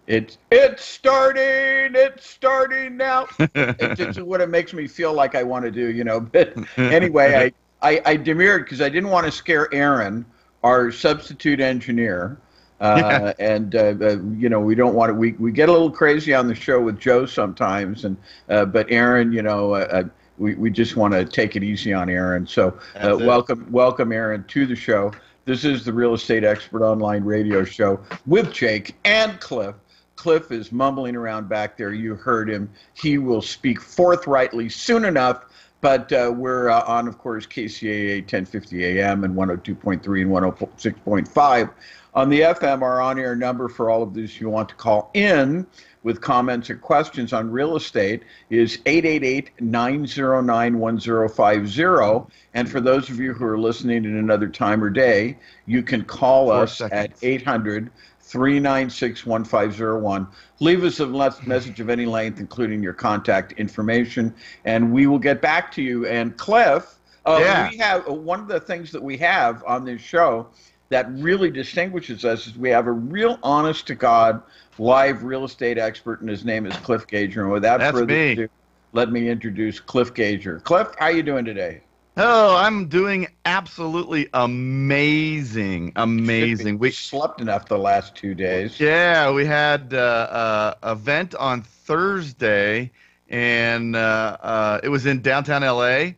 It's starting. It's starting now. It's just what it makes me feel like I want to do, you know. But anyway, I demurred because I didn't want to scare Aaron, our substitute engineer. Yeah. You know, we don't want to. We get a little crazy on the show with Joe sometimes, and but Aaron, you know, we just want to take it easy on Aaron. So That's it. welcome Aaron to the show. This is the Real Estate Expert Online Radio Show with Jake and Cliff. Cliff is mumbling around back there. You heard him. He will speak forthrightly soon enough. But we're on, of course, KCAA 1050 AM and 102.3 and 106.5. On the FM, our on-air number for all of those who want to call in with comments or questions on real estate is 888-909-1050. And for those of you who are listening in another time or day, you can call Four us at seconds. 800-396-1501. Leave us a message of any length, including your contact information, and we will get back to you. And Cliff, Yeah. we have one of the things that we have on this show that really distinguishes us is we have a real honest to God live real estate expert, and his name is Cliff Gager. And without That's further me. ado, let me introduce Cliff Gager. Cliff, how you doing today? Oh, I'm doing absolutely amazing. Shipping. Amazing. You slept enough the last 2 days. Yeah, we had a event on Thursday, and it was in downtown LA.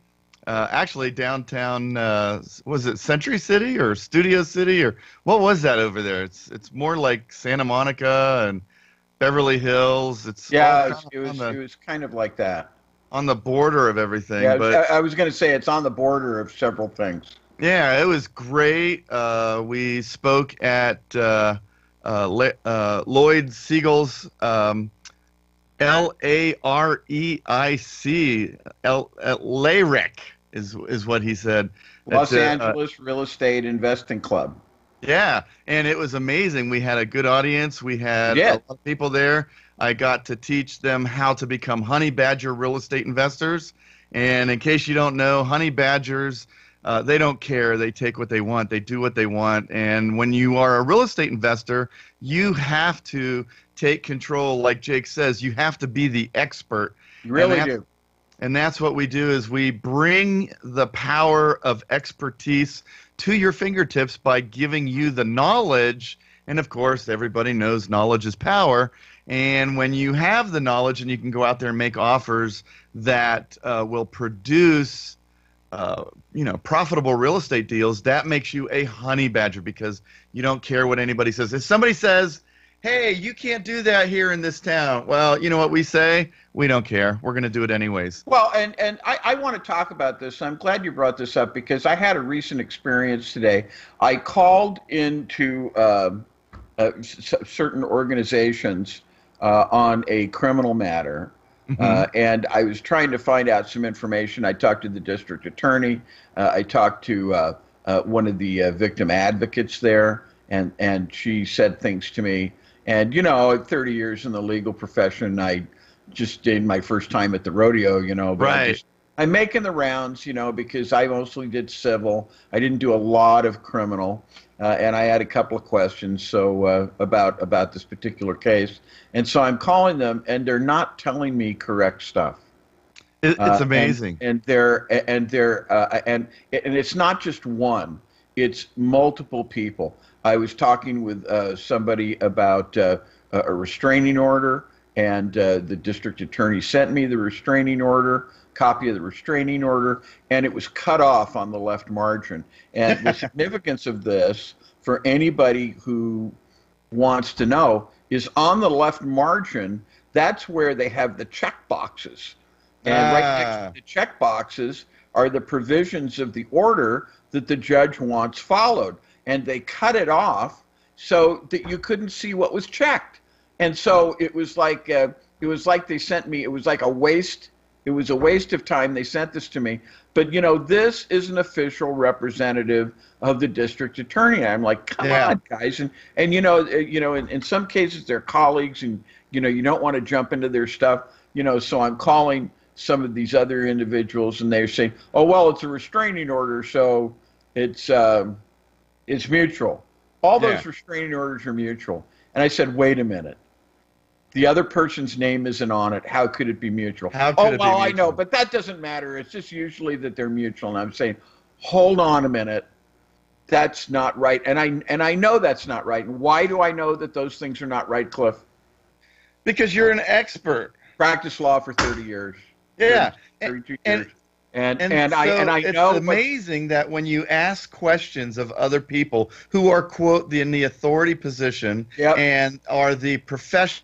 Actually, downtown, was it Century City or Studio City or what was that over there? It's more like Santa Monica and Beverly Hills. It's all Yeah, kind of it was kind of like that. on the border of everything, Yeah, but I was going to say it's on the border of several things. yeah, it was great. We spoke at Lloyd Siegel's LAREIC, LAREC is what he said. Los Angeles Real Estate Investing Club. Yeah, and it was amazing. We had a good audience. We had a lot of people there. I got to teach them how to become honey badger real estate investors. And in case you don't know, honey badgers, they don't care. They take what they want. They do what they want. And when you are a real estate investor, you have to take control. Like Jake says, you have to be the expert. You really do. And that's what we do is we bring the power of expertise to your fingertips by giving you the knowledge. And of course, everybody knows knowledge is power. And when you have the knowledge and you can go out there and make offers that will produce profitable real estate deals, that makes you a honey badger because you don't care what anybody says. If somebody says, hey, you can't do that here in this town, well, you know what we say? We don't care. We're going to do it anyways. Well, and I want to talk about this. I'm glad you brought this up because I had a recent experience today. I called into certain organizations on a criminal matter, and I was trying to find out some information. I talked to the district attorney. I talked to one of the victim advocates there, and she said things to me. And, you know, 30 years in the legal profession, I just did my first time at the rodeo, you know. But Right. I'm making the rounds, you know, because I mostly did civil. I didn't do a lot of criminal. And I had a couple of questions about this particular case. And so I'm calling them, and they're not telling me correct stuff. It's amazing. And it's not just one; it's multiple people. I was talking with somebody about a restraining order, and the district attorney sent me the restraining order, copy of the restraining order, and it was cut off on the left margin. And the significance of this for anybody who wants to know is on the left margin. That's where they have the check boxes. And right next to the check boxes are the provisions of the order that the judge wants followed. And they cut it off so that you couldn't see what was checked. And so it was like they sent me. It was like a waste. It was a waste of time. They sent this to me. But you know, this is an official representative of the district attorney. I'm like, come on, guys. And in some cases they're colleagues, and you know, you don't want to jump into their stuff. You know, so I'm calling some of these other individuals, and they're saying, oh well, it's a restraining order, so it's mutual. All those restraining orders are mutual. And I said, wait a minute. The other person's name isn't on it. How could it be mutual? How could Oh, it be well, I know, mutual? but that doesn't matter. It's just usually that they're mutual. And I'm saying, hold on a minute. That's not right. And I know that's not right. And why do I know that those things are not right, Cliff? Because you're an expert. Practice law for 30 years. Yeah. 32 And, years. And so I it's know amazing that when you ask questions of other people who are, quote, in the authority position Yep. and are the professionals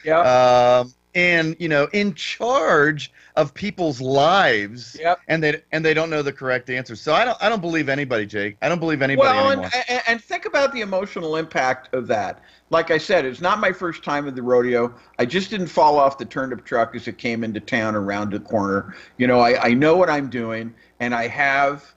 Yep. and, in charge of people's lives, Yep. and they don't know the correct answer. So I don't believe anybody, Jake. I don't believe anybody anymore. And think about the emotional impact of that. Like I said, it's not my first time at the rodeo. I just didn't fall off the turnip truck as it came into town around the corner. I know what I'm doing, and I have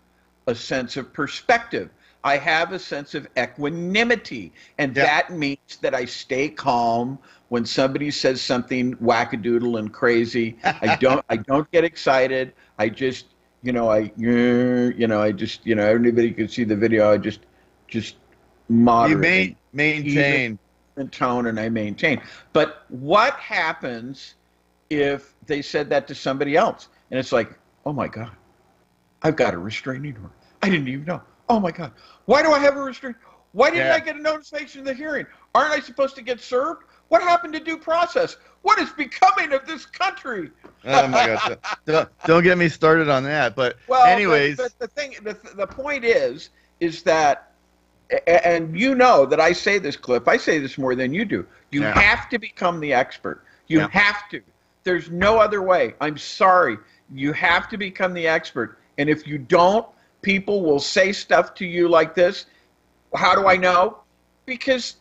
a sense of perspective. I have a sense of equanimity, and that means that I stay calm when somebody says something wackadoodle and crazy. I don't get excited. I just, everybody could see the video. I just moderate. You maintain in tone, and I maintain. But what happens if they said that to somebody else? And it's like, oh my God, I've got a restraining order. I didn't even know. Oh my God, why do I have a restraining? Why didn't I get a notification of the hearing? Aren't I supposed to get served? What happened to due process? What is becoming of this country? Oh my God! Don't get me started on that. But anyways, but the point is that, and that I say this, Cliff. I say this more than you do. You have to become the expert. You have to. There's no other way. I'm sorry. You have to become the expert. And if you don't, people will say stuff to you like this. How do I know? Because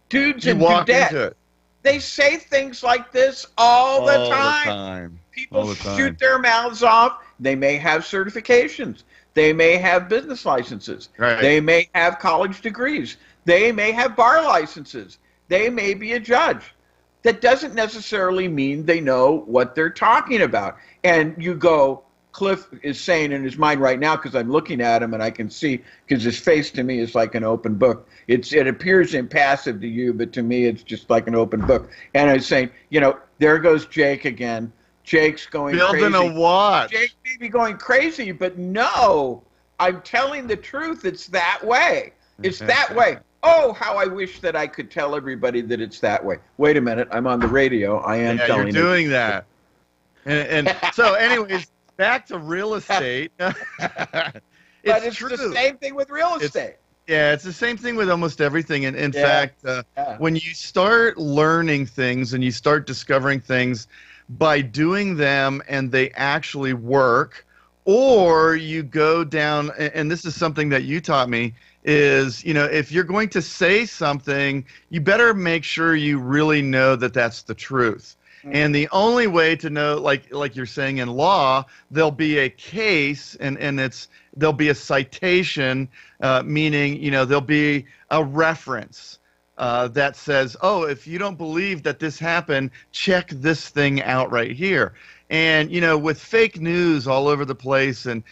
dudes and dudettes, they say things like this all the time. People shoot their mouths off. They may have certifications. They may have business licenses. Right. They may have college degrees. They may have bar licenses. They may be a judge. That doesn't necessarily mean they know what they're talking about. And you go, Cliff is saying in his mind right now, because I'm looking at him and I can see, because his face to me is like an open book. It appears impassive to you, but to me it's just like an open book. And I'm saying, there goes Jake again. Jake's going building crazy. A watch. Jake may be going crazy, but no, I'm telling the truth. It's that way. It's that way. Oh, how I wish that I could tell everybody that it's that way. Wait a minute. I'm on the radio. I am telling you. You're doing that. And so anyways, back to real estate. But it's true. The same thing with real estate. It's the same thing with almost everything. And in fact, when you start learning things and you start discovering things by doing them and they actually work, or you go down, and this is something that you taught me, is, if you're going to say something, you better make sure you really know that that's the truth. Mm-hmm. And the only way to know, like you're saying in law, there'll be a case and there'll be a citation, meaning, there'll be a reference that says, oh, if you don't believe that this happened, check this thing out right here. And, with fake news all over the place and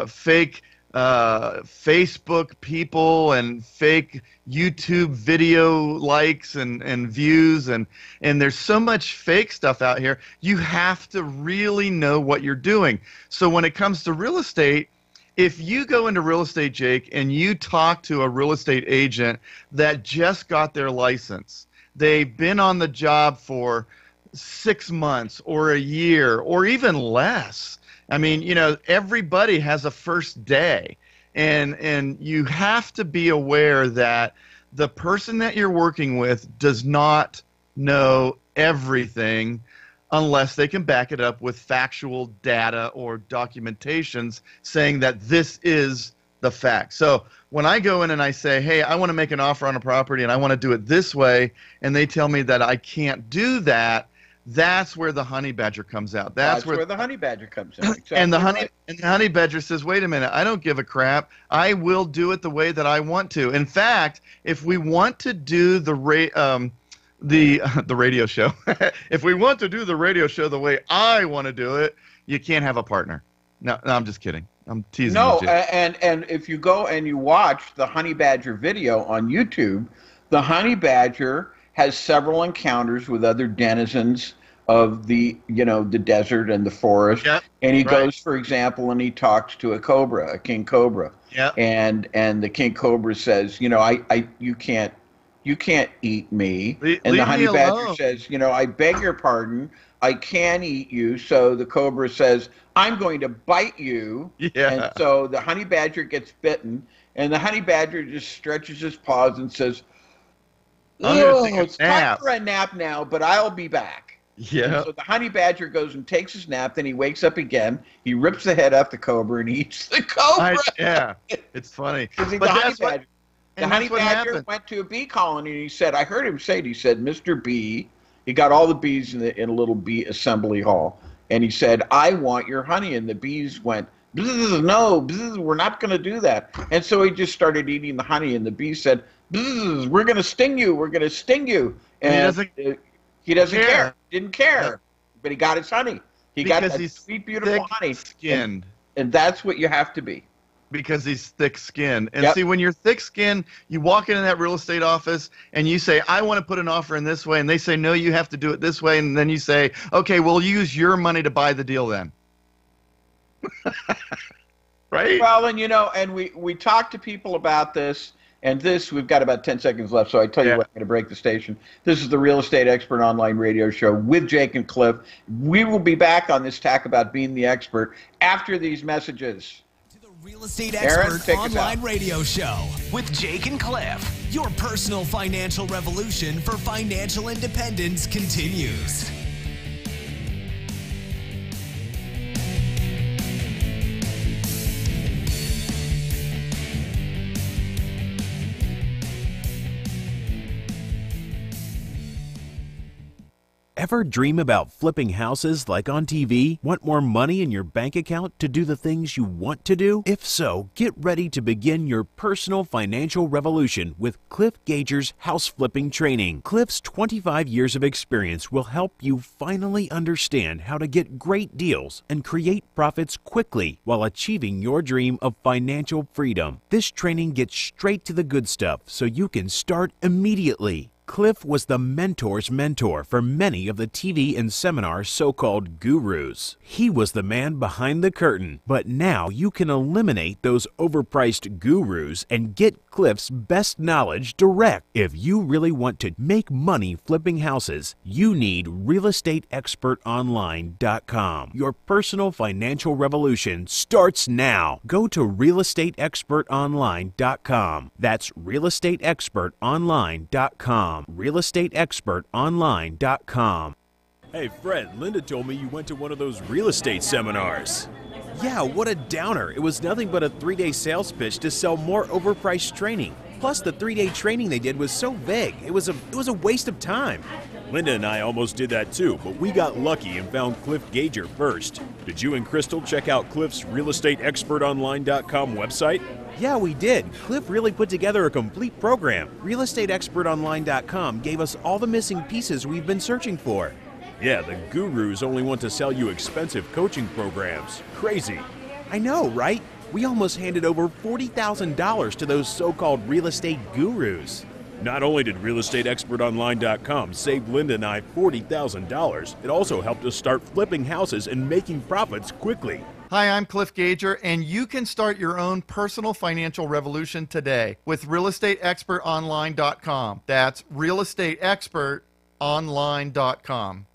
fake Facebook people and fake YouTube video likes and views, and there's so much fake stuff out here, you have to really know what you're doing. So when it comes to real estate, if you go into real estate, Jake, and you talk to a real estate agent that just got their license, they've been on the job for 6 months or a year or even less. I mean, everybody has a first day, and you have to be aware that the person that you're working with does not know everything unless they can back it up with factual data or documentations saying that this is the fact. So when I go in and I say, hey, I want to make an offer on a property and I want to do it this way, and they tell me that I can't do that, that's where the honey badger comes out. That's where the honey badger comes in. Exactly. And the honey badger says, wait a minute, I don't give a crap. I will do it the way that I want to. In fact, if we want to do the radio show, if we want to do the radio show the way I want to do it, you can't have a partner. No, I'm just kidding. I'm teasing. No, and if you go and you watch the honey badger video on YouTube, the honey badger has several encounters with other denizens of the desert and the forest. Yep. And he Right. goes, for example, and he talks to a cobra, a king cobra. Yep. And the king cobra says, you can't eat me. And the honey badger says, I beg your pardon, I can eat you. So the cobra says, I'm going to bite you. Yeah. And so the honey badger gets bitten, and the honey badger just stretches his paws and says, it's time for a nap now, but I'll be back. Yeah. And so the honey badger goes and takes his nap, then he wakes up again, he rips the head off the cobra and eats the cobra. Yeah, it's funny. But the honey badger went to a bee colony, and he said, I heard him say it, he said, Mr. Bee, he got all the bees in a little bee assembly hall, and he said, I want your honey. And the bees went, no, we're not going to do that. And so he just started eating the honey, and the bee said, we're going to sting you, we're going to sting you. And he doesn't care. Didn't care. Yeah. But he got his honey. He got that sweet, beautiful honey. Skinned. And that's what you have to be. Because he's thick-skinned. And see, when you're thick-skinned, you walk into that real estate office and you say, I want to put an offer in this way. And they say, no, you have to do it this way. And then you say, okay, we'll use your money to buy the deal then. Right? Well, and we talk to people about this. And we've got about 10 seconds left, so I tell you what, I'm going to break the station. This is the Real Estate Expert Online Radio Show with Jake and Cliff. We will be back on this tack about being the expert after these messages. To the Real Estate Expert Online Radio Show with Jake and Cliff. Your personal financial revolution for financial independence continues. Ever dream about flipping houses like on TV? Want more money in your bank account to do the things you want to do? If so, get ready to begin your personal financial revolution with Cliff Gager's house flipping training. Cliff's 25 years of experience will help you finally understand how to get great deals and create profits quickly while achieving your dream of financial freedom. This training gets straight to the good stuff so you can start immediately. Cliff was the mentor's mentor for many of the TV and seminar so-called gurus. He was the man behind the curtain, but now you can eliminate those overpriced gurus and get Cliff's best knowledge direct. If you really want to make money flipping houses, you need realestateexpertonline.com. Your personal financial revolution starts now. Go to realestateexpertonline.com. That's realestateexpertonline.com. realestateexpertonline.com. Hey Fred, Linda told me you went to one of those real estate seminars. Yeah, what a downer. It was nothing but a 3-day sales pitch to sell more overpriced training. Plus the 3-day training they did was so vague. It was a waste of time. Linda and I almost did that too, but we got lucky and found Cliff Gager first. Did you and Crystal check out Cliff's realestateexpertonline.com website? Yeah, we did. Cliff really put together a complete program. realestateexpertonline.com gave us all the missing pieces we've been searching for. Yeah, the gurus only want to sell you expensive coaching programs. Crazy. I know, right? We almost handed over $40,000 to those so-called real estate gurus. Not only did realestateexpertonline.com save Linda and I $40,000, it also helped us start flipping houses and making profits quickly. Hi, I'm Cliff Gager, and you can start your own personal financial revolution today with realestateexpertonline.com. That's realestateexpertonline.com.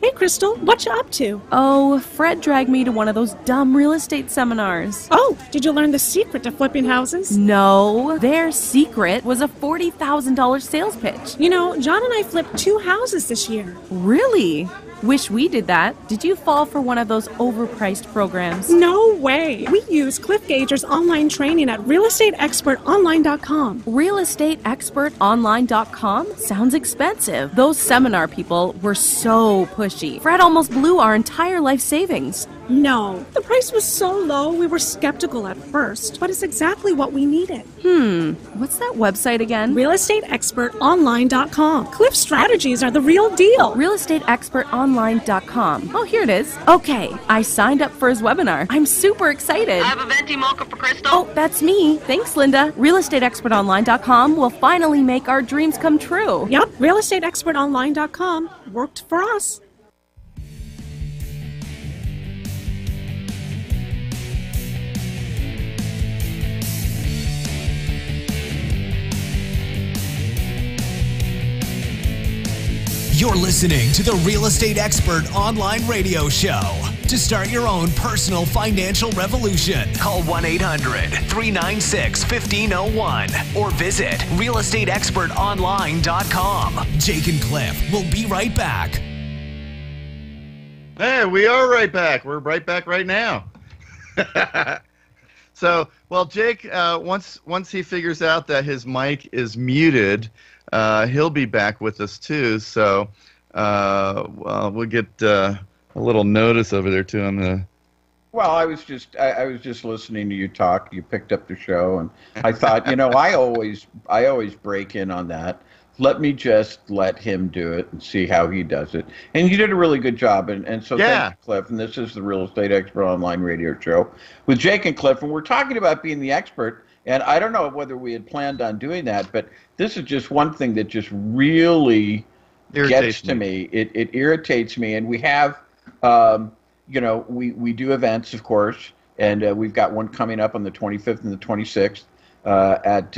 Hey, Crystal, what you up to? Oh, Fred dragged me to one of those dumb real estate seminars. Oh, did you learn the secret to flipping houses? No, their secret was a $40,000 sales pitch. You know, John and I flipped 2 houses this year. Really? Wish we did that. Did you fall for one of those overpriced programs? No way. We use Cliff Gager's online training at realestateexpertonline.com. Realestateexpertonline.com? Sounds expensive. Those seminar people were so pushy. sheet. Fred almost blew our entire life savings. No, the price was so low we were skeptical at first, but it's exactly what we needed. What's that website again? RealestateExpertOnline.com. Cliff's strategies are the real deal. RealestateExpertOnline.com. Oh, here it is. Okay, I signed up for his webinar. I'm super excited. I have a venti mocha for Crystal. Oh, that's me. Thanks, Linda. RealestateExpertOnline.com will finally make our dreams come true. Yep, RealestateExpertOnline.com worked for us. You're listening to the Real Estate Expert Online Radio Show. To start your own personal financial revolution, call 1-800-396-1501 or visit realestateexpertonline.com. Jake and Cliff will be right back. Hey, we are right back. We're right back right now. So, well, Jake, once he figures out that his mic is muted, he'll be back with us too. So, well, we'll get a little notice over there to him. Well, I was just listening to you talk. You picked up the show, and I thought, I always break in on that. Let me just let him do it and see how he does it. And you did a really good job. And so thank you, Cliff. And this is the Real Estate Expert Online Radio Show with Jake and Cliff. And we're talking about being the expert. And I don't know whether we had planned on doing that, but this is just one thing that just really gets to me. It irritates me. And we have, we do events, of course. And we've got one coming up on the 25th and the 26th. At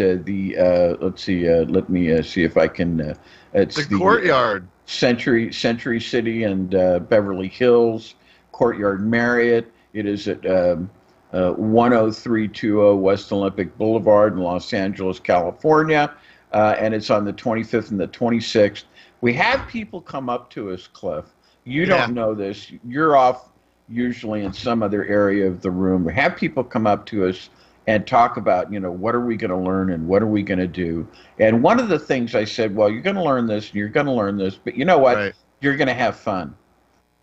let's see, let me see if I can. It's the Courtyard, Century City and Beverly Hills Courtyard Marriott. It is at 10320 West Olympic Boulevard in Los Angeles, California, and it's on the 25th and the 26th. We have people come up to us, Cliff. You don't know this. You're off usually in some other area of the room. We have people come up to us and talk about, what are we going to learn and what are we going to do? And one of the things I said, well, you're going to learn this and you're going to learn this, but you know what? Right. You're going to have fun.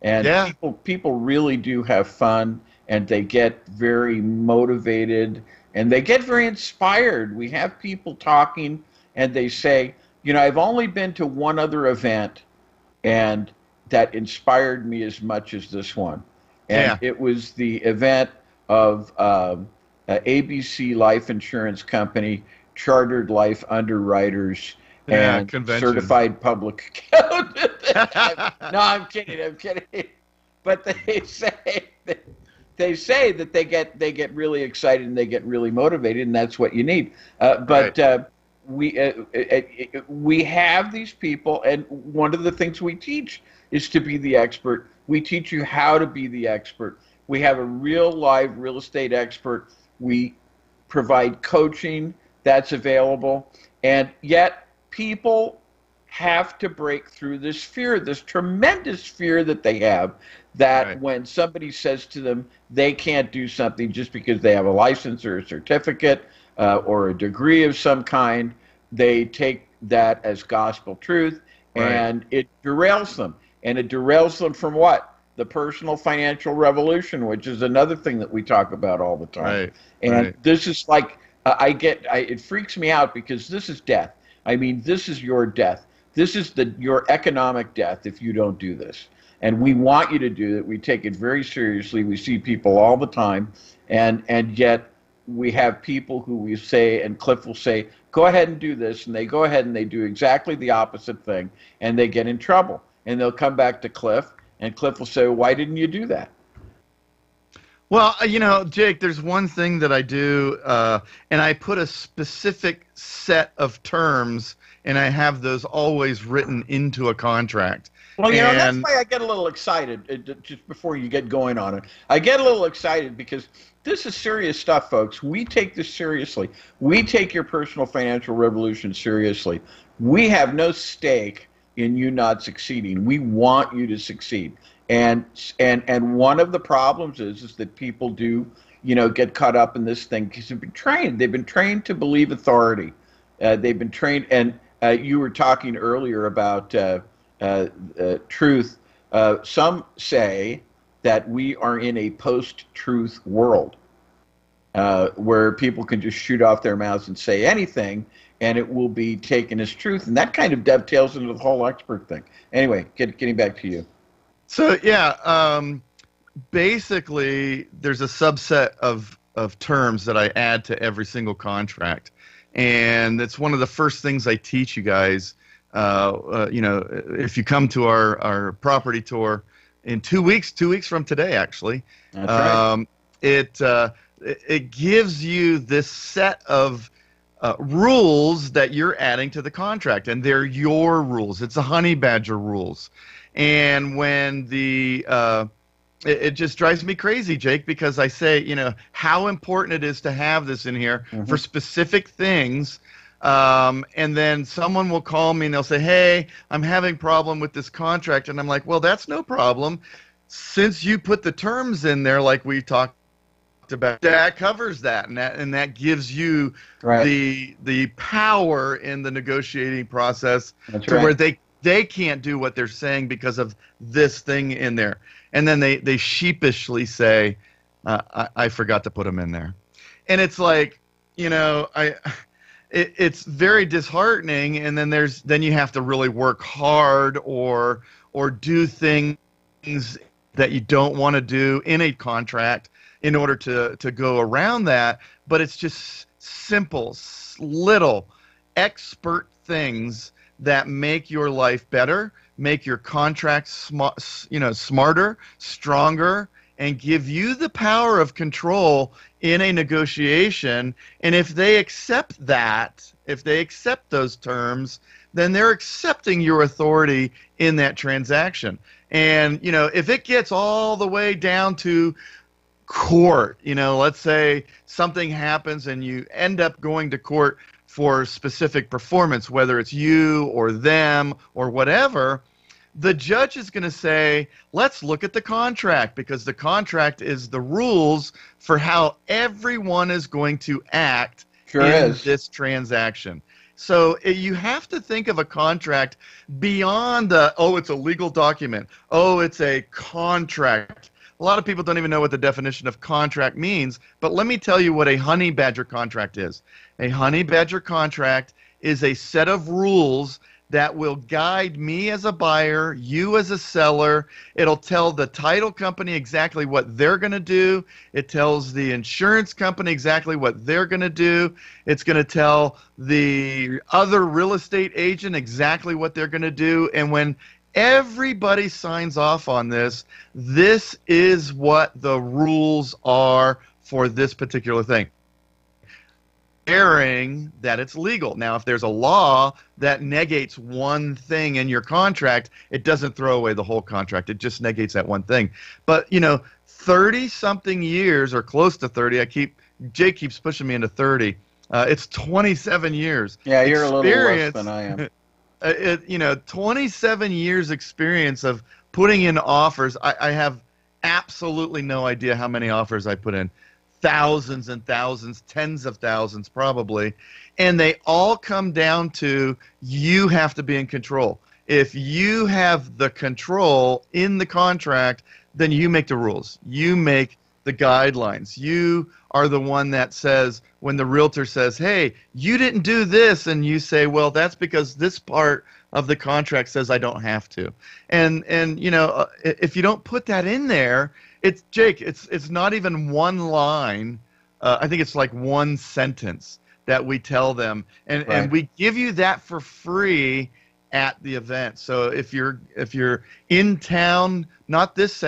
And people really do have fun, and they get very motivated and they get very inspired. We have people talking and they say, I've only been to one other event and that inspired me as much as this one. And it was the event of ABC Life Insurance Company, Chartered Life Underwriters, and Certified Public Accountant. No, I'm kidding. But they say that they get really excited and they get really motivated, and that's what you need. We have these people, and one of the things we teach is to be the expert. We teach you how to be the expert. We have a real live real estate expert. We provide coaching that's available, and yet people have to break through this fear, this tremendous fear that they have that when somebody says to them they can't do something just because they have a license or a certificate or a degree of some kind, they take that as gospel truth, and it derails them. And it derails them from what? The personal financial revolution, which is another thing that we talk about all the time. This is like, it freaks me out because this is death. I mean, this is your death. This is your economic death if you don't do this. And we want you to do it. We take it very seriously. We see people all the time. And yet we have people who we say, and Cliff will say, go ahead and do this. And they go ahead and they do exactly the opposite thing. And they get in trouble. And they'll come back to Cliff. And Cliff will say, why didn't you do that? Well, Jake, there's one thing that I do, and I put a specific set of terms, and I have those always written into a contract. Well, that's why I get a little excited just before you get going on it. I get a little excited because this is serious stuff, folks. We take this seriously. We take your personal financial revolution seriously. We have no stake in you not succeeding. We want you to succeed. And one of the problems is that people do, get caught up in this thing because they've been trained. They've been trained to believe authority. They've been trained, and you were talking earlier about truth. Some say that we are in a post-truth world where people can just shoot off their mouths and say anything, and it will be taken as truth. And that kind of dovetails into the whole expert thing. Anyway, getting back to you. So, basically, there's a subset of terms that I add to every single contract. And it's one of the first things I teach you guys. If you come to our property tour in 2 weeks from today, actually, that's right. It gives you this set of rules that you're adding to the contract, and they're your rules. It's the honey badger rules. And when it just drives me crazy, Jake, because I say, how important it is to have this in here for specific things. And then someone will call me and they'll say, hey, I'm having a problem with this contract. And I'm like, well, that's no problem. Since you put the terms in there like we talked about, that covers that. And that gives you the power in the negotiating process where they can't do what they're saying because of this thing in there. And then they sheepishly say, I forgot to put them in there. And it's like, it's very disheartening. And then you have to really work hard or do things that you don't want to do in a contract in order to go around that. But it's just simple, little expert things that make your life better, make your contract smarter, stronger, and give you the power of control in a negotiation. And if they accept that, if they accept those terms, then they're accepting your authority in that transaction. And, if it gets all the way down to court, let's say something happens and you end up going to court for specific performance, whether it's you or them or whatever, the judge is going to say, let's look at the contract, because the contract is the rules for how everyone is going to act this transaction. So you have to think of a contract beyond it's a legal document. Oh, it's a contract. A lot of people don't even know what the definition of contract means, but let me tell you what a honey badger contract is. A honey badger contract is a set of rules that will guide me as a buyer, you as a seller. It'll tell the title company exactly what they're going to do. It tells the insurance company exactly what they're going to do. It's going to tell the other real estate agent exactly what they're going to do. And when everybody signs off on this, this is what the rules are for this particular thing. Bearing that it's legal. Now, if there's a law that negates one thing in your contract, it doesn't throw away the whole contract. It just negates that one thing. But, 30-something years, or close to 30, Jake keeps pushing me into 30. It's 27 years. Yeah, you're a little less than I am. 27 years experience of putting in offers. I have absolutely no idea how many offers I put in. Thousands and thousands, tens of thousands probably. And they all come down to you have to be in control. If you have the control in the contract, then you make the rules. You make the guidelines. You are the one that says, when the realtor says, hey, you didn't do this, and you say, well, that's because this part of the contract says I don't have to. And if you don't put that in there, Jake, it's not even one line. I think it's like one sentence that we tell them, and we give you that for free at the event. So if you're in town, not this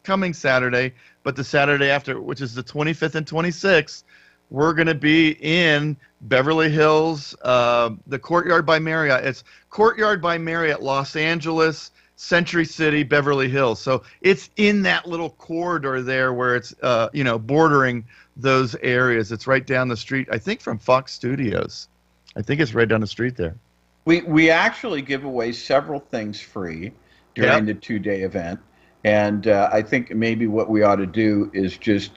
coming Saturday, but the Saturday after, which is the 25th and 26th, we're going to be in Beverly Hills, the Courtyard by Marriott. It's Courtyard by Marriott, Los Angeles, Century City, Beverly Hills. So it's in that little corridor there where it's, bordering those areas. It's right down the street, I think, from Fox Studios. I think it's right down the street there. We actually give away several things free during the 2-day event. And I think maybe what we ought to do is just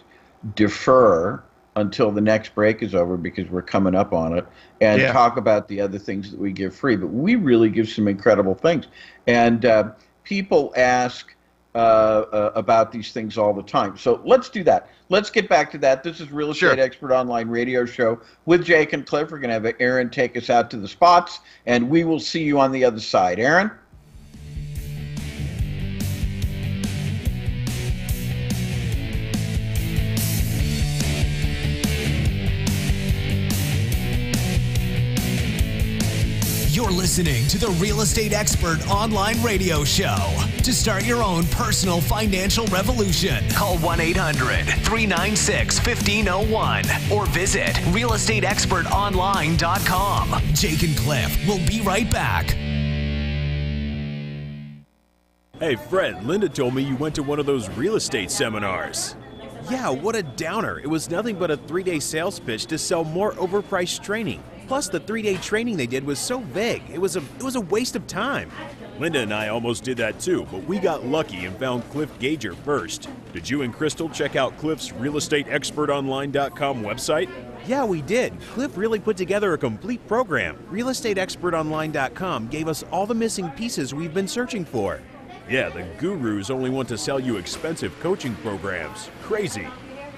defer until the next break is over, because we're coming up on it, and talk about the other things that we give free. But we really give some incredible things. And people ask about these things all the time. So let's do that. Let's get back to that. This is Real Estate Expert Online Radio Show with Jake and Cliff. We're going to have Aaron take us out to the spots, and we will see you on the other side. Aaron? You're listening to the Real Estate Expert Online Radio Show. To start your own personal financial revolution, call 1-800-396-1501 or visit realestateexpertonline.com. Jake and Cliff will be right back. Hey, Fred, Linda told me you went to one of those real estate seminars. Yeah, what a downer. It was nothing but a 3-day sales pitch to sell more overpriced training. Plus, the 3-day training they did was so vague. It was a waste of time. Linda and I almost did that too, but we got lucky and found Cliff Gager first. Did you and Crystal check out Cliff's realestateexpertonline.com website? Yeah, we did. Cliff really put together a complete program. Realestateexpertonline.com gave us all the missing pieces we've been searching for. Yeah, the gurus only want to sell you expensive coaching programs. Crazy.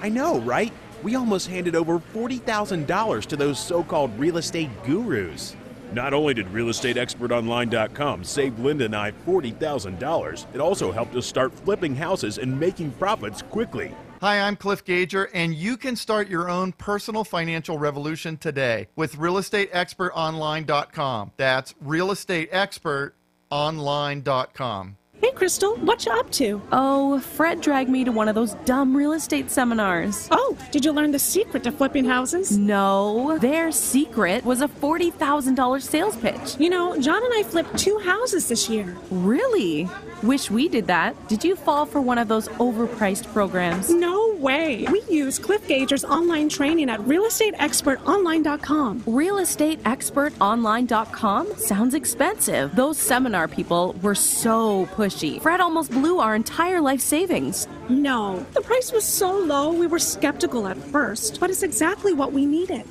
I know, right? We almost handed over $40,000 to those so-called real estate gurus. Not only did realestateexpertonline.com save Linda and I $40,000, it also helped us start flipping houses and making profits quickly. Hi, I'm Cliff Gager, and you can start your own personal financial revolution today with realestateexpertonline.com. That's realestateexpertonline.com. Hey, Crystal, what you up to? Oh, Fred dragged me to one of those dumb real estate seminars. Oh, did you learn the secret to flipping houses? No, their secret was a $40,000 sales pitch. You know, John and I flipped 2 houses this year. Really? Wish we did that. Did you fall for one of those overpriced programs? No way. We use Cliff Gager's online training at realestateexpertonline.com. Realestateexpertonline.com? Sounds expensive. Those seminar people were so pushy. Fred almost blew our entire life savings. No, the price was so low we were skeptical at first, but it's exactly what we needed.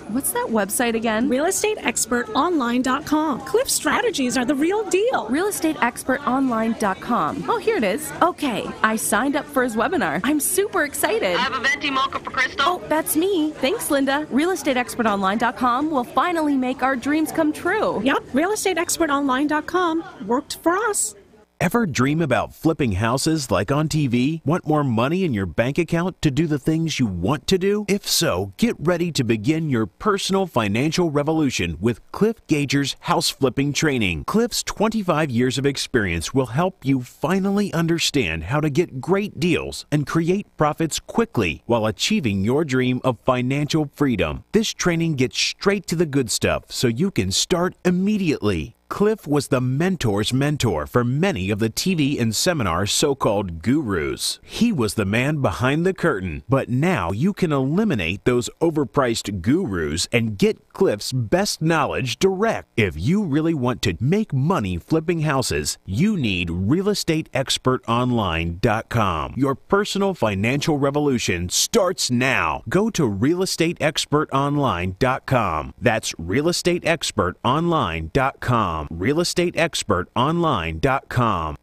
What's that website again? realestateexpertonline.com. Cliff's strategies are the real deal. realestateexpertonline.com. Oh, here it is. Okay, I signed up for his webinar. I'm super excited. I have a venti mocha for Crystal. Oh, that's me. Thanks, Linda. realestateexpertonline.com will finally make our dreams come true. Yep, realestateexpertonline.com worked for us. Ever dream about flipping houses like on TV? Want more money in your bank account to do the things you want to do? If so, get ready to begin your personal financial revolution with Cliff Gager's house flipping training. Cliff's 25 years of experience will help you finally understand how to get great deals and create profits quickly while achieving your dream of financial freedom. This training gets straight to the good stuff so you can start immediately. Cliff was the mentor's mentor for many of the TV and seminar so-called gurus. He was the man behind the curtain, but now you can eliminate those overpriced gurus and get Cliff's best knowledge direct. If you really want to make money flipping houses, you need realestateexpertonline.com. Your personal financial revolution starts now. Go to realestateexpertonline.com. That's realestateexpertonline.com. realestateexpertonline.com.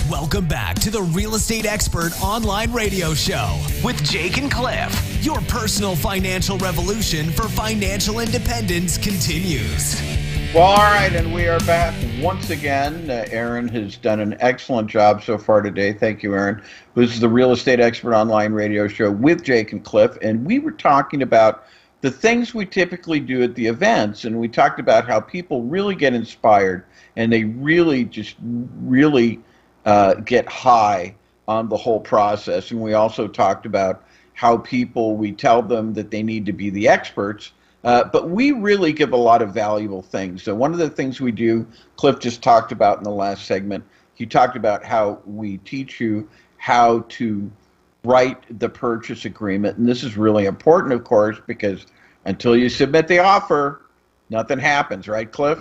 Welcome back to the Real Estate Expert Online Radio Show with Jake and Cliff. Your personal financial revolution for financial independence continues. Well, all right, and we are back once again. Aaron has done an excellent job so far today. Thank you, Aaron. This is the Real Estate Expert Online Radio Show with Jake and Cliff, and we were talking about the things we typically do at the events, and we talked about how people really get inspired and they really get high on the whole process. And we also talked about how we tell them that they need to be the experts, but we really give a lot of valuable things. So one of the things we do, Cliff just talked about in the last segment, he talked about how we teach you how to write the purchase agreement. And this is really important, of course, because until you submit the offer, nothing happens, right, Cliff?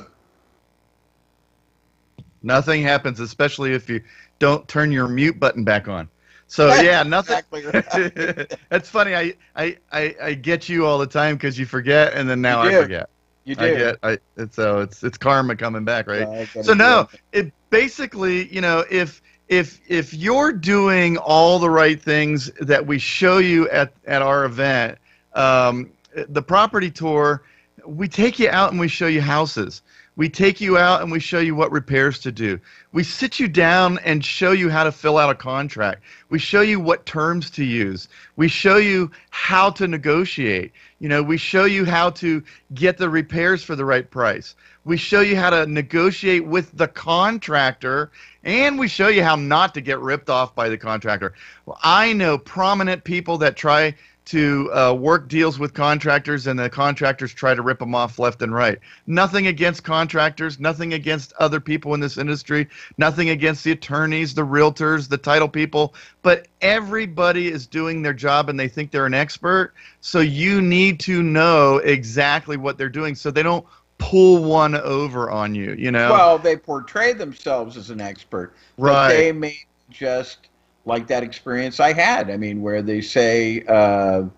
Nothing happens, especially if you don't turn your mute button back on. So yeah, nothing. Exactly right. That's funny. I get you all the time because you forget, and then now I forget. You do. It's karma coming back, right? Yeah, So no, it basically, if you're doing all the right things that we show you at our event, the property tour, we take you out and we show you houses. We take you out and we show you what repairs to do. We sit you down and show you how to fill out a contract. We show you what terms to use. We show you how to negotiate. We show you how to get the repairs for the right price. We show you how to negotiate with the contractor, and we show you how not to get ripped off by the contractor. Well, I know prominent people that try to work deals with contractors, and the contractors try to rip them off left and right. Nothing against contractors, nothing against other people in this industry, nothing against the attorneys, the realtors, the title people, but everybody is doing their job and they think they're an expert, so you need to know exactly what they're doing so they don't pull one over on you, Well, they portray themselves as an expert, right? But they may just like that experience I had. I mean, where they say, all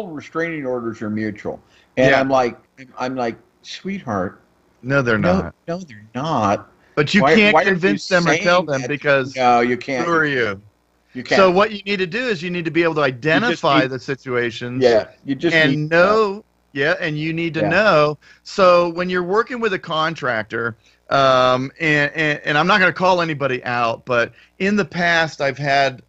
restraining orders are mutual. And yeah. I'm like, sweetheart. No, they're not. No, they're not. But you can't convince them or tell them because no, you can't. Who are you? You can't. So what you need to do is you need to be able to identify the situations. Yeah, you just and need know. Yeah, and you need to know. So when you're working with a contractor, and I'm not going to call anybody out, but in the past I've had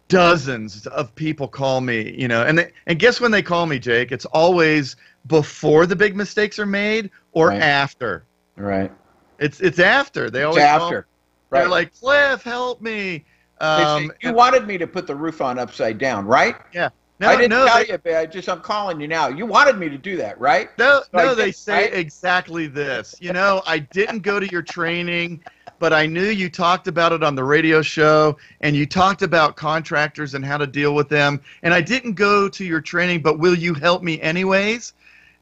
dozens of people call me, and guess when they call me, Jake? It's always before the big mistakes are made or after. Right. It's after. They always after. Right. They're like, Cliff, help me. They say, you wanted me to put the roof on upside down, right? Yeah. No, I didn't tell you, but I'm calling you now. You wanted me to do that, right? They say exactly this. I didn't go to your training, but I knew you talked about it on the radio show, and you talked about contractors and how to deal with them. And I didn't go to your training, but will you help me anyways?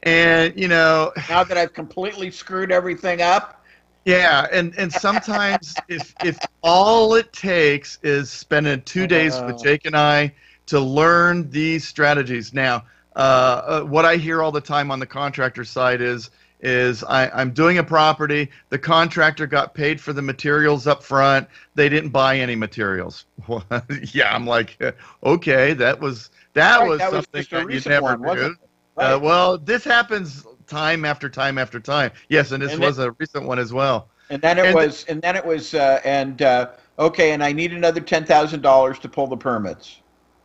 And, now that I've completely screwed everything up. Yeah, and sometimes if all it takes is spending 2 days with Jake and I to learn these strategies. Now, what I hear all the time on the contractor side is I'm doing a property, the contractor got paid for the materials up front, they didn't buy any materials. Yeah, I'm like, okay, that was something that you never do. Well, this happens time after time after time. Yes, and this was a recent one as well. And then it was, okay, and I need another $10,000 to pull the permits.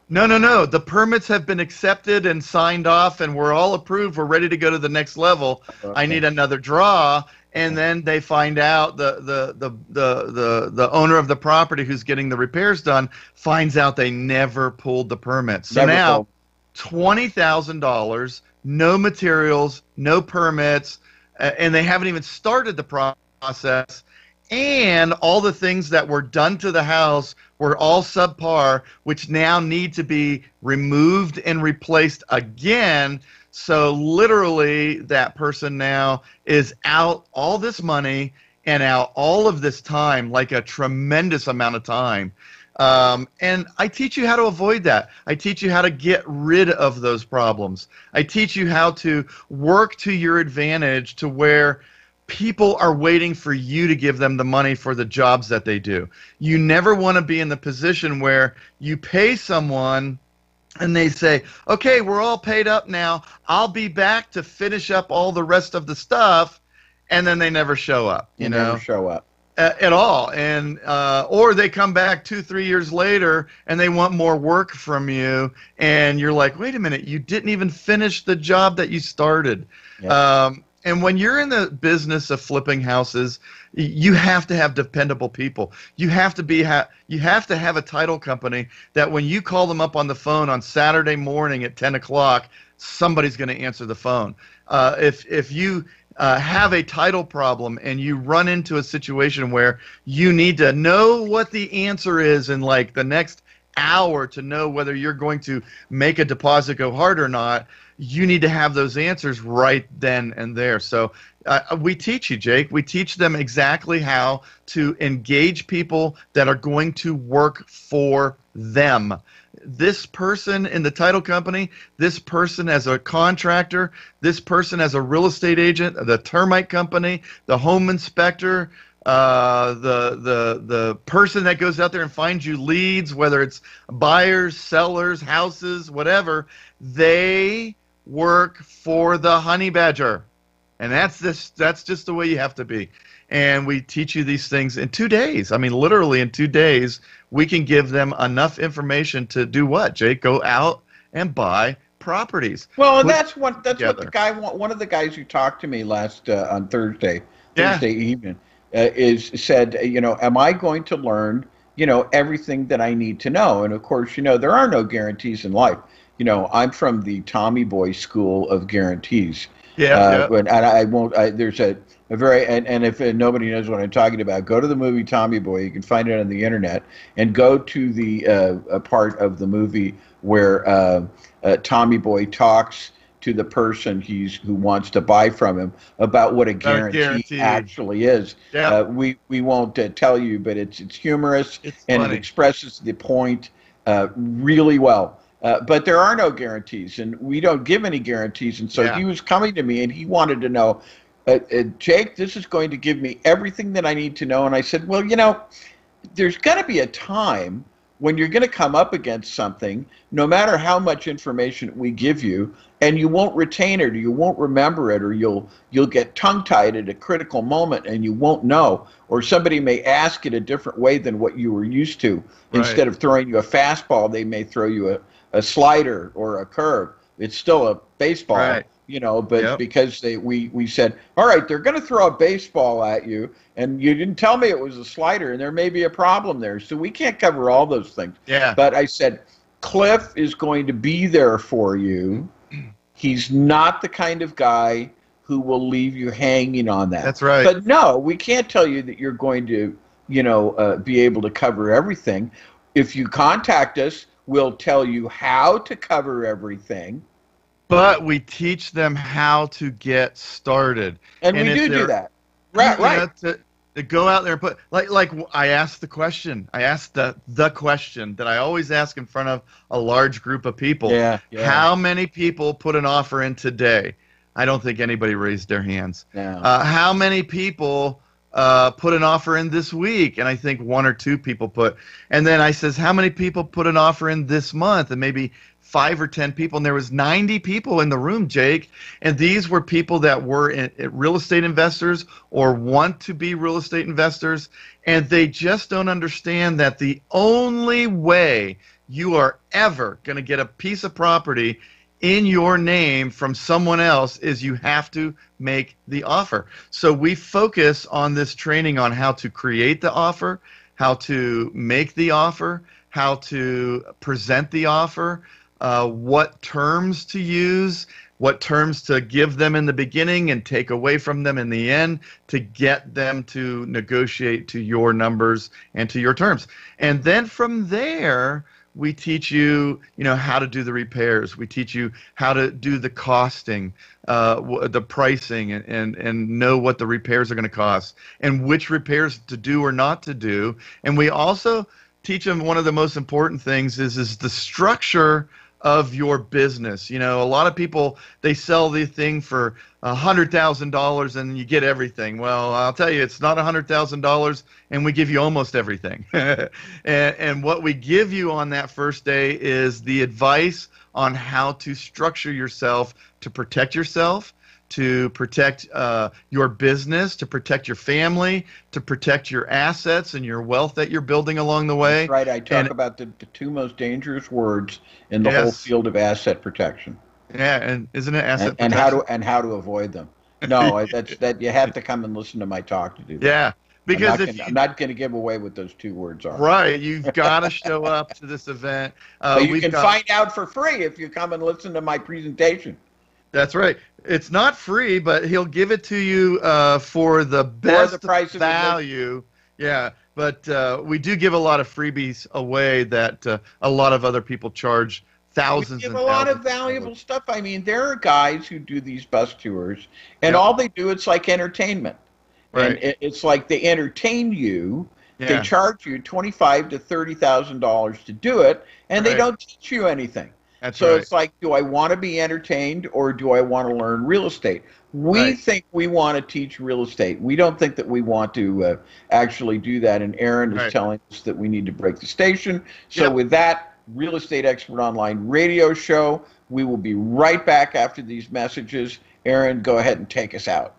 No. The permits have been accepted and signed off, and we're all approved. We're ready to go to the next level. Okay. I need another draw, and then they find out the owner of the property who's getting the repairs done finds out they never pulled the permits. So now $20,000, no materials, no permits, and they haven't even started the process. And all the things that were done to the house were all subpar, which now need to be removed and replaced again. So literally that person now is out all this money and out all of this time, like a tremendous amount of time. And I teach you how to avoid that. I teach you how to get rid of those problems. I teach you how to work to your advantage to where people are waiting for you to give them the money for the jobs that they do. You never want to be in the position where you pay someone and they say, okay, we're all paid up now. I'll be back to finish up all the rest of the stuff. And then they never show up. Never show up. At all. And or they come back 2-3 years later and they want more work from you. And you're like, wait a minute, you didn't even finish the job that you started. Yeah. And when you're in the business of flipping houses, you have to have dependable people. You have to have a title company that when you call them up on the phone on Saturday morning at 10 o'clock, somebody's going to answer the phone. If you have a title problem and you run into a situation where you need to know what the answer is in like the next hour to know whether you're going to make a deposit go hard or not, you need to have those answers right then and there. So we teach you, Jake. We teach them exactly how to engage people that are going to work for them. this person in the title company, this person as a contractor, this person as a real estate agent, the termite company, the home inspector, the person that goes out there and finds you leads, whether it's buyers, sellers, houses, whatever, they work for the honey badger. And that's just the way you have to be. And we teach you these things in 2 days. I mean, literally in 2 days, we can give them enough information to do what, Jake? Go out and buy properties. Well, and that's what the guy, one of the guys who talked to me last on Thursday evening, said, am I going to learn, everything that I need to know? And of course, there are no guarantees in life. I'm from the Tommy Boy school of guarantees. And I won't. There's a very and if nobody knows what I'm talking about, go to the movie Tommy Boy. You can find it on the internet, and go to the a part of the movie where Tommy Boy talks to the person who wants to buy from him about what a guarantee actually is. Yeah. We won't tell you, but it's humorous, and funny. It expresses the point really well. But there are no guarantees, and we don't give any guarantees. And so he was coming to me, and he wanted to know, Jake, this is going to give me everything that I need to know. And I said, well, there's going to be a time when you're going to come up against something, no matter how much information we give you, and you won't retain it, or you won't remember it, or you'll get tongue-tied at a critical moment, and you won't know, or somebody may ask it a different way than what you were used to. Right. Instead of throwing you a fastball, they may throw you a slider or a curve. It's still a baseball, right. But because we said, all right, they're going to throw a baseball at you, and you didn't tell me it was a slider, and there may be a problem there. So we can't cover all those things. Yeah. But I said, Cliff is going to be there for you. He's not the kind of guy who will leave you hanging on that. That's right. But no, we can't tell you that you're going to, be able to cover everything. If you contact us, we'll tell you how to cover everything. But we teach them how to get started. And we do that. Right. To go out there and put, like I asked the question. I asked the question that I always ask in front of a large group of people. Yeah. How many people put an offer in today? I don't think anybody raised their hands. No. How many people put an offer in this week? And I think 1 or 2 people put. And then I says, how many people put an offer in this month? And maybe 5 or 10 people. And there was 90 people in the room, Jake. And these were people that were real estate investors or want to be real estate investors. And they just don't understand that the only way you are ever going to get a piece of property in your name from someone else is you have to make the offer. So we focus on this training on how to create the offer, how to make the offer, how to present the offer, what terms to use, what terms to give them in the beginning and take away from them in the end to get them to negotiate to your numbers and to your terms. And then from there, we teach you, how to do the repairs. We teach you how to do the costing, the pricing, and know what the repairs are going to cost and which repairs to do or not to do. And we also teach them one of the most important things is the structure of your business. A lot of people, they sell the thing for $100,000 and you get everything. Well, I'll tell you, it's not $100,000 and we give you almost everything. and what we give you on that first day is the advice on how to structure yourself to protect yourself, to protect your business, to protect your family, to protect your assets and your wealth that you're building along the way. That's right. I talk about the 2 most dangerous words in the whole field of asset protection. Yeah, and isn't it asset protection? And how to avoid them. No, that you have to come and listen to my talk to do that. Yeah. Because I'm not going to give away what those 2 words are. Right. You've got to show up to this event. You can find out for free if you come and listen to my presentation. That's right. It's not free, but he'll give it to you for the best value. Yeah, but we do give a lot of freebies away that a lot of other people charge thousands. We give a lot of valuable stuff. I mean, there are guys who do these bus tours, and all they do, it's like entertainment. Right. And it's like they entertain you. They charge you $25,000 to $30,000 to do it, and they don't teach you anything. So it's like, do I want to be entertained or do I want to learn real estate? We think we want to teach real estate. We don't think that we want to actually do that. And Aaron is telling us that we need to break the station. So with that Real Estate Expert Online radio show, we will be right back after these messages. Aaron, go ahead and take us out.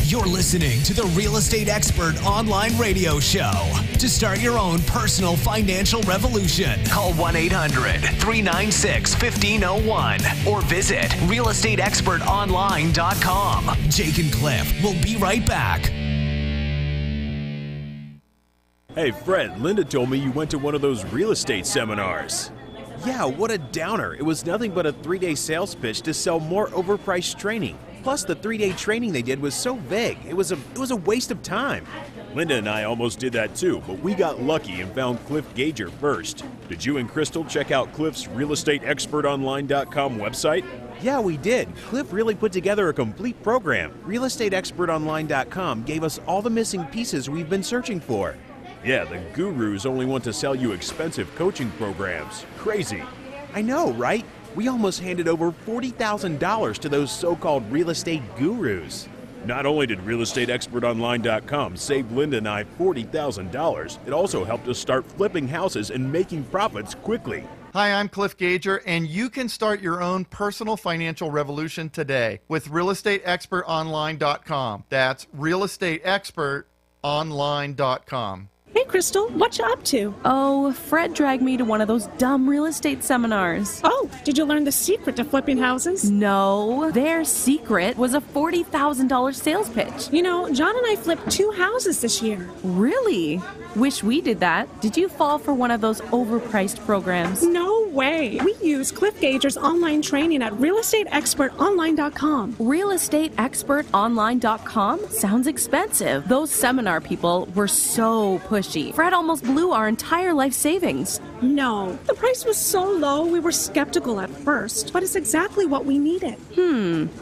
You're listening to the Real Estate Expert Online radio show. To start your own personal financial revolution, call 1-800-396-1501 or visit realestateexpertonline.com. Jake and Cliff will be right back. Hey, Fred, Linda told me you went to one of those real estate seminars. Yeah, what a downer. It was nothing but a 3-day sales pitch to sell more overpriced training. Plus, the 3-day training they did was so vague. It was a waste of time. Linda and I almost did that too, but we got lucky and found Cliff Gager first. Did you and Crystal check out Cliff's realestateexpertonline.com website? Yeah, we did. Cliff really put together a complete program. Realestateexpertonline.com gave us all the missing pieces we've been searching for. Yeah, the gurus only want to sell you expensive coaching programs. Crazy. I know, right? We almost handed over $40,000 to those so-called real estate gurus. Not only did realestateexpertonline.com save Linda and I $40,000, it also helped us start flipping houses and making profits quickly. Hi, I'm Cliff Gager, and you can start your own personal financial revolution today with realestateexpertonline.com. That's realestateexpertonline.com. Hey, Crystal, what you up to? Oh, Fred dragged me to one of those dumb real estate seminars. Oh, did you learn the secret to flipping houses? No, their secret was a $40,000 sales pitch. You know, John and I flipped 2 houses this year. Really? Wish we did that. Did you fall for one of those overpriced programs? No way. We use Cliff Gager's online training at realestateexpertonline.com. Realestateexpertonline.com? Sounds expensive. Those seminar people were so pushy. Fred almost blew our entire life savings. No, the price was so low we were skeptical at first, but it's exactly what we needed.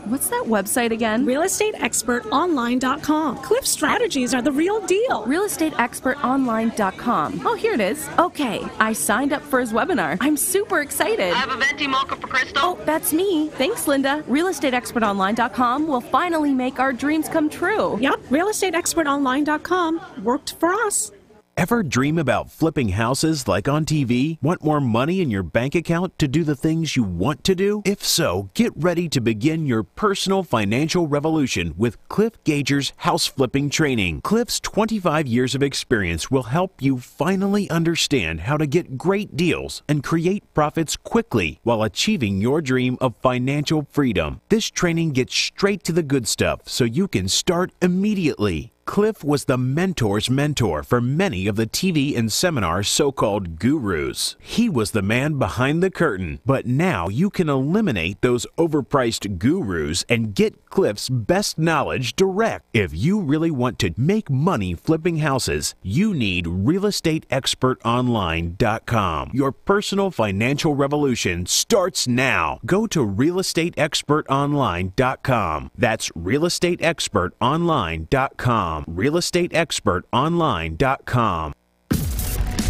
What's that website again? realestateexpertonline.com. Cliff's strategies are the real deal. realestateexpertonline.com. Oh, here it is. Okay, I signed up for his webinar. I'm super excited. I have a venti mocha for Crystal. Oh, that's me. Thanks, Linda. realestateexpertonline.com will finally make our dreams come true. Yep, realestateexpertonline.com worked for us. Ever dream about flipping houses like on TV? Want more money in your bank account to do the things you want to do? If so, get ready to begin your personal financial revolution with Cliff Gager's house flipping training. Cliff's 25 years of experience will help you finally understand how to get great deals and create profits quickly while achieving your dream of financial freedom. This training gets straight to the good stuff so you can start immediately. Cliff was the mentor's mentor for many of the TV and seminar so-called gurus. He was the man behind the curtain, but now you can eliminate those overpriced gurus and get Cliff's best knowledge direct. If you really want to make money flipping houses, you need realestateexpertonline.com. Your personal financial revolution starts now. Go to realestateexpertonline.com. That's realestateexpertonline.com. realestateexpertonline.com.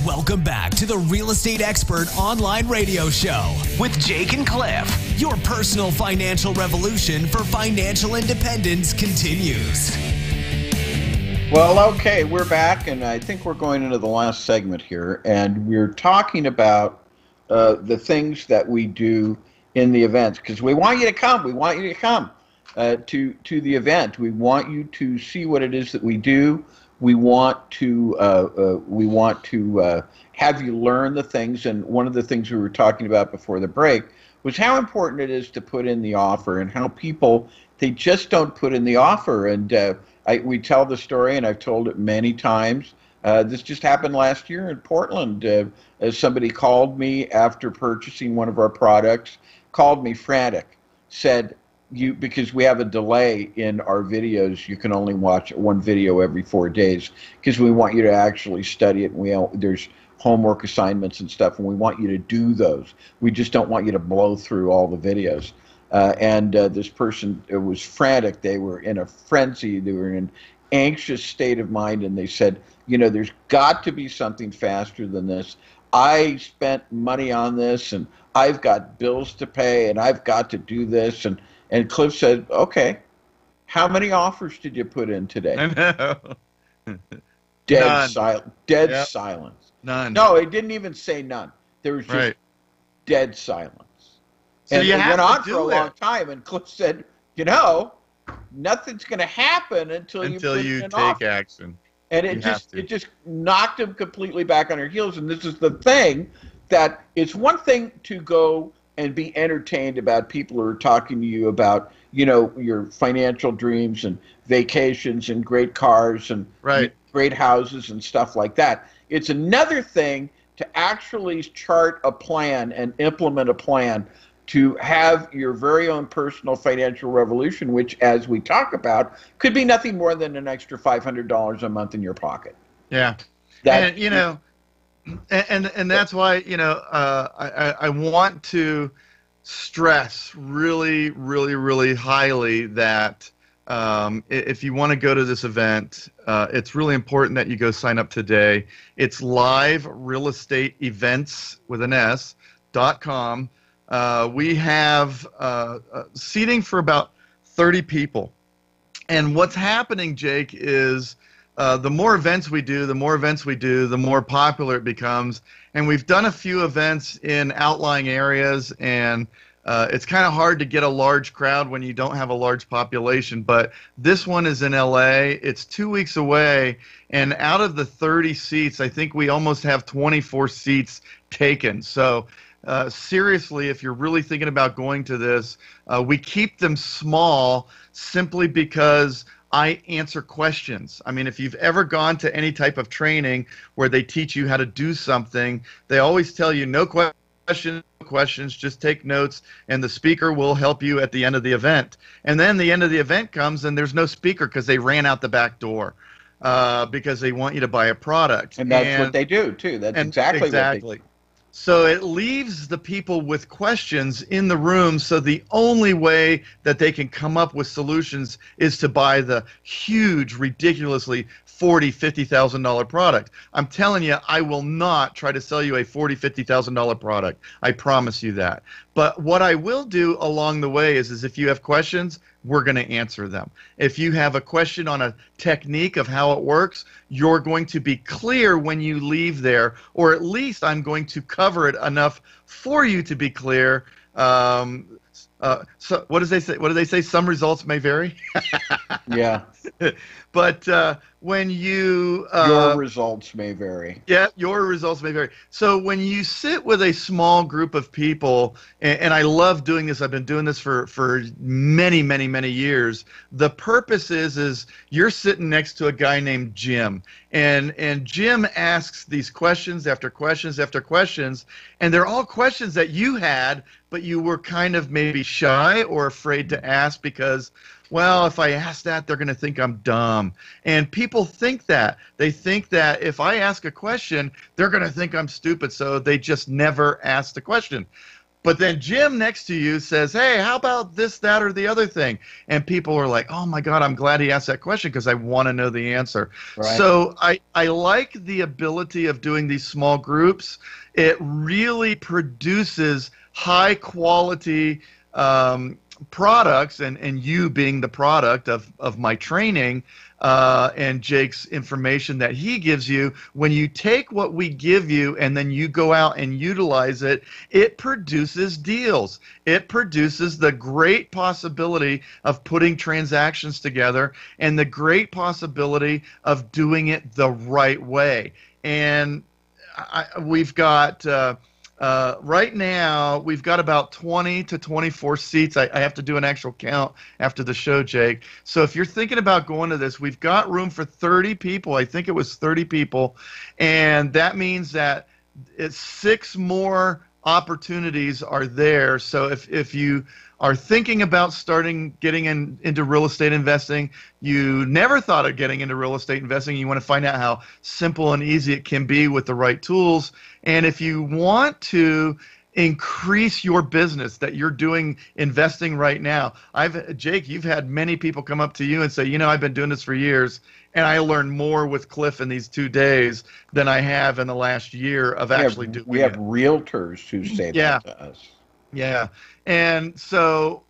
Welcome back to the Real Estate Expert Online radio show with Jake and Cliff. Your personal financial revolution for financial independence continues. Well, okay, we're back, and I think we're going into the last segment here, and we're talking about the things that we do in the events, because we want you to come. We want you to come to the event. We want you to see what it is that we do. We want to have you learn the things, and one of the things we were talking about before the break was how important it is to put in the offer, and how people, they just don't put in the offer. And we tell the story, and I've told it many times. This just happened last year in Portland. Somebody called me after purchasing one of our products, called me frantic, said, because we have a delay in our videos, you can only watch one video every 4 days because we want you to actually study it. And there's homework assignments and stuff, and we want you to do those. We just don't want you to blow through all the videos. And this person was frantic. They were in a frenzy. They were in an anxious state of mind, and they said, there's got to be something faster than this. I spent money on this, and I've got bills to pay, and I've got to do this. And Cliff said, okay, how many offers did you put in today? I know. Dead silence. None. No, it didn't even say none. There was just dead silence. So and you it have went to on do for a it. long time, and Cliff said, nothing's going to happen until you take action. And it just knocked him completely back on her heels. And this is the thing, that it's one thing to go and be entertained about people who are talking to you about, your financial dreams and vacations and great cars and great houses and stuff like that. It's another thing to actually chart a plan and implement a plan to have your very own personal financial revolution, which, as we talk about, could be nothing more than an extra $500 a month in your pocket. Yeah. And that's why, I want to stress really, really, really highly that if you want to go to this event, it's really important that you go sign up today. It's live real estate events with an S.com. We have seating for about 30 people. And what's happening, Jake, is the more events we do, the more popular it becomes. And we've done a few events in outlying areas, and it's kind of hard to get a large crowd when you don't have a large population. But this one is in LA. It's 2 weeks away. And out of the 30 seats, I think we almost have 24 seats taken. So seriously, if you're really thinking about going to this, we keep them small simply because I answer questions. I mean, if you've ever gone to any type of training where they teach you how to do something, they always tell you no questions, just take notes, and the speaker will help you at the end of the event. And then the end of the event comes, and there's no speaker because they ran out the back door because they want you to buy a product. And that's what they do, too. That's exactly what they do. So it leaves the people with questions in the room, so the only way that they can come up with solutions is to buy the huge, ridiculously $40,000, $50,000 product. I'm telling you, I will not try to sell you a $40,000, $50,000 product. I promise you that. But what I will do along the way is if you have questions, we're going to answer them. If you have a question on a technique of how it works, you're going to be clear when you leave there, or at least I'm going to cover it enough for you to be clear. So what does they say? What do they say? Some results may vary. Yeah. But when you your results may vary. Yeah, your results may vary. So when you sit with a small group of people, and I love doing this. I've been doing this for many, many, many years. The purpose is you're sitting next to a guy named Jim, and Jim asks these questions after questions after questions, and they're all questions that you had, but you were kind of maybe shy or afraid to ask because, well, if I ask that, they're going to think I'm dumb. And people think that. They think that if I ask a question, they're going to think I'm stupid, so they just never ask the question. But then Jim next to you says, hey, how about this, that, or the other thing? And people are like, oh, my God, I'm glad he asked that question because I want to know the answer. Right. So I like the ability of doing these small groups. It really produces high-quality products, and you being the product of my training and Jake's information that he gives you. When you take what we give you and then you go out and utilize it, it produces deals. It produces the great possibility of putting transactions together and the great possibility of doing it the right way. And we've got right now, we've got about 20 to 24 seats. I have to do an actual count after the show, Jake. So if you're thinking about going to this, we've got room for 30 people. I think it was 30 people. And that means that it's 6 more opportunities are there. So if you are thinking about getting into real estate investing, you never thought of getting into real estate investing, you want to find out how simple and easy it can be with the right tools. And if you want to increase your business that you're doing investing right now, Jake, you've had many people come up to you and say, I've been doing this for years, and I learned more with Cliff in these 2 days than I have in the last year of actually doing it. We have realtors who say that to us. Yeah. And so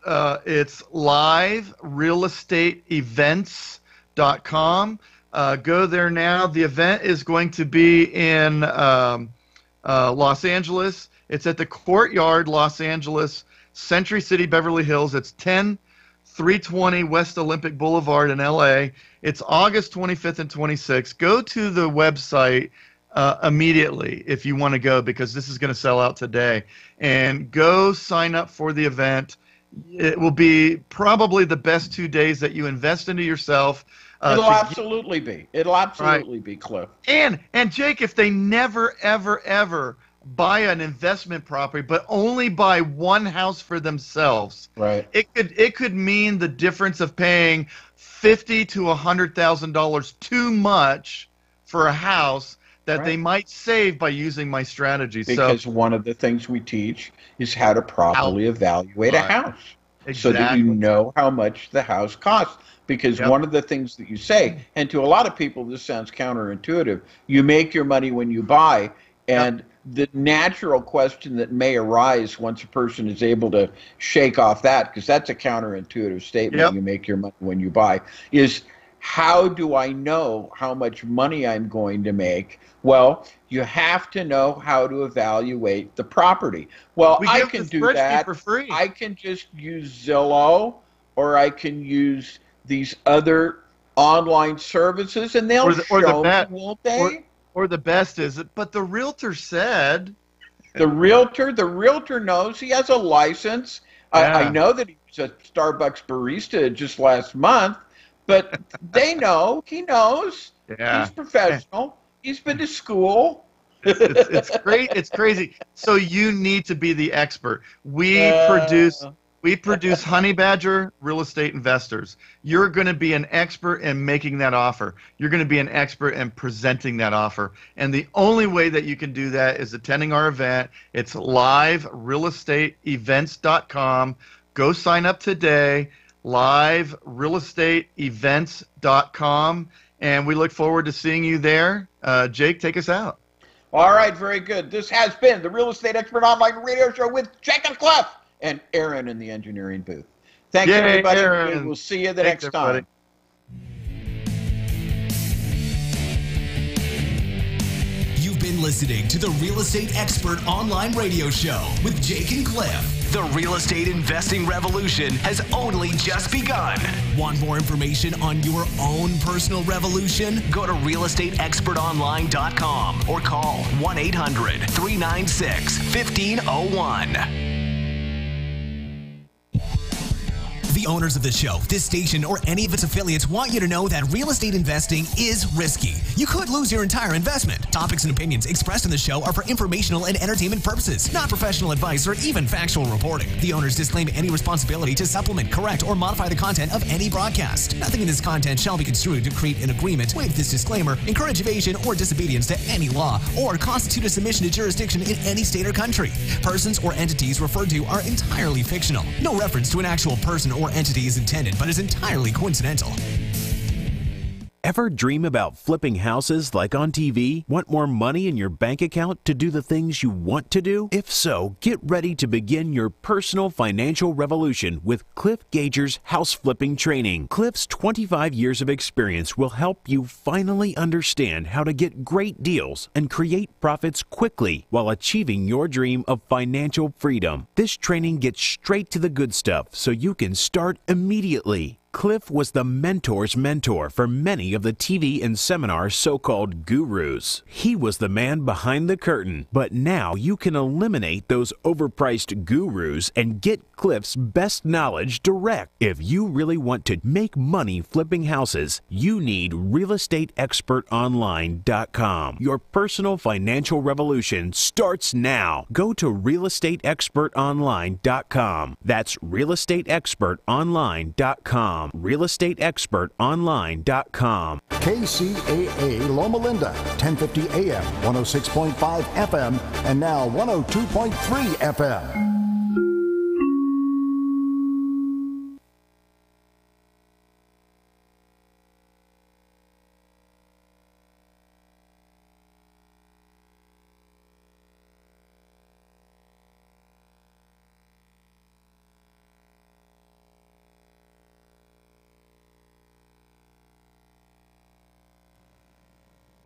it's liverealestateevents.com. Go there now. The event is going to be in Los Angeles. It's at the Courtyard, Los Angeles, Century City, Beverly Hills. It's 10320 West Olympic Boulevard in LA. It's August 25th and 26th. Go to the website immediately if you want to go, because this is going to sell out today. And go sign up for the event. It will be probably the best 2 days that you invest into yourself. It'll absolutely be. It'll absolutely be, Cliff. And Jake, if they never, ever, ever buy an investment property, but only buy one house for themselves, right? It could mean the difference of paying $50,000 to $100,000 too much for a house that they might save by using my strategy. Because one of the things we teach is how to properly evaluate a house, so that you know how much the house costs. Because one of the things that you say, and to a lot of people this sounds counterintuitive, you make your money when you buy, and the natural question that may arise once a person is able to shake off that, because that's a counterintuitive statement, you make your money when you buy, is how do I know how much money I'm going to make? Well, you have to know how to evaluate the property. Well, I can do that for free. I can just use Zillow, or I can use these other online services, and they'll show me, won't they? Or the best is, but the realtor said. The realtor knows. He has a license. I know that he was a Starbucks barista just last month, but they know. He knows. Yeah. He's professional. He's been to school. It's great. It's crazy. So you need to be the expert. We produce Honey Badger real estate investors. You're going to be an expert in making that offer. You're going to be an expert in presenting that offer. And the only way that you can do that is attending our event. It's liverealestateevents.com. Go sign up today, liverealestateevents.com. And we look forward to seeing you there. Jake, take us out. All right, very good. This has been the Real Estate Expert Online Radio Show with Jake and Cliff and Aaron in the engineering booth. Thanks, everybody. Aaron. We'll see you the next time. You've been listening to the Real Estate Expert Online Radio Show with Jake and Cliff. The real estate investing revolution has only just begun. Want more information on your own personal revolution? Go to realestateexpertonline.com or call 1-800-396-1501. The owners of the show, this station, or any of its affiliates want you to know that real estate investing is risky. You could lose your entire investment. Topics and opinions expressed in the show are for informational and entertainment purposes, not professional advice or even factual reporting. The owners disclaim any responsibility to supplement, correct, or modify the content of any broadcast. Nothing in this content shall be construed to create an agreement, waive this disclaimer, encourage evasion or disobedience to any law, or constitute a submission to jurisdiction in any state or country. Persons or entities referred to are entirely fictional. No reference to an actual person or entity is intended, but is entirely coincidental. Ever dream about flipping houses like on TV? Want more money in your bank account to do the things you want to do? If so, get ready to begin your personal financial revolution with Cliff Gager's house flipping training. Cliff's 25 years of experience will help you finally understand how to get great deals and create profits quickly while achieving your dream of financial freedom. This training gets straight to the good stuff so you can start immediately. Cliff was the mentor's mentor for many of the TV and seminar so-called gurus. He was the man behind the curtain, but now you can eliminate those overpriced gurus and get Cliff's best knowledge direct. If you really want to make money flipping houses, you need realestateexpertonline.com. Your personal financial revolution starts now. Go to realestateexpertonline.com. That's realestateexpertonline.com. realestateexpertonline.com. KCAA Loma Linda, 1050 AM, 106.5 FM, and now 102.3 FM.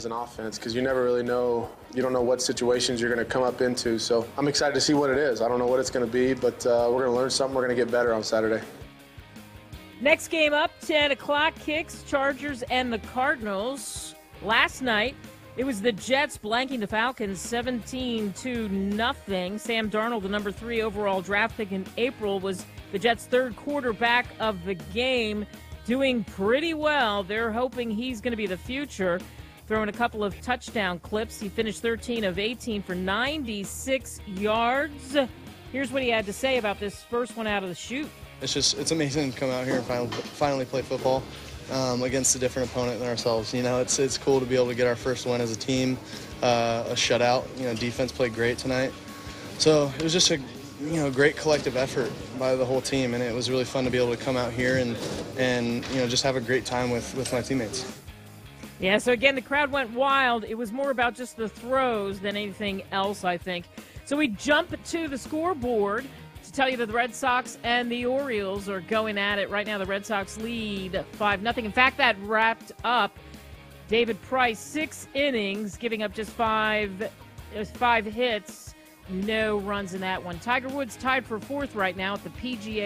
An offense, because you never really know, you don't know what situations you're going to come up into. So I'm excited to see what it is. I don't know what it's going to be, but we're going to learn something. We're going to get better on Saturday. Next game up, 10 o'clock kicks, Chargers and the Cardinals. Last night, it was the Jets blanking the Falcons 17-0. Sam Darnold, the number 3 overall draft pick in April, was the Jets' third quarterback of the game, doing pretty well. They're hoping he's going to be the future. Throwing a couple of touchdown clips. He finished 13 of 18 for 96 yards. Here's what he had to say about this first one out of the chute. It's amazing to come out here and finally play football against a different opponent than ourselves. You know, it's cool to be able to get our first win as a team, a shutout. You know, defense played great tonight. So it was just a great collective effort by the whole team, and it was really fun to be able to come out here and just have a great time with my teammates. Yeah, so again, the crowd went wild. It was more about just the throws than anything else, I think. So we jump to the scoreboard to tell you that the Red Sox and the Orioles are going at it. Right now, the Red Sox lead 5-0. In fact, that wrapped up David Price, 6 innings, giving up just 5 hits, no runs in that one. Tiger Woods tied for 4th right now at the PGA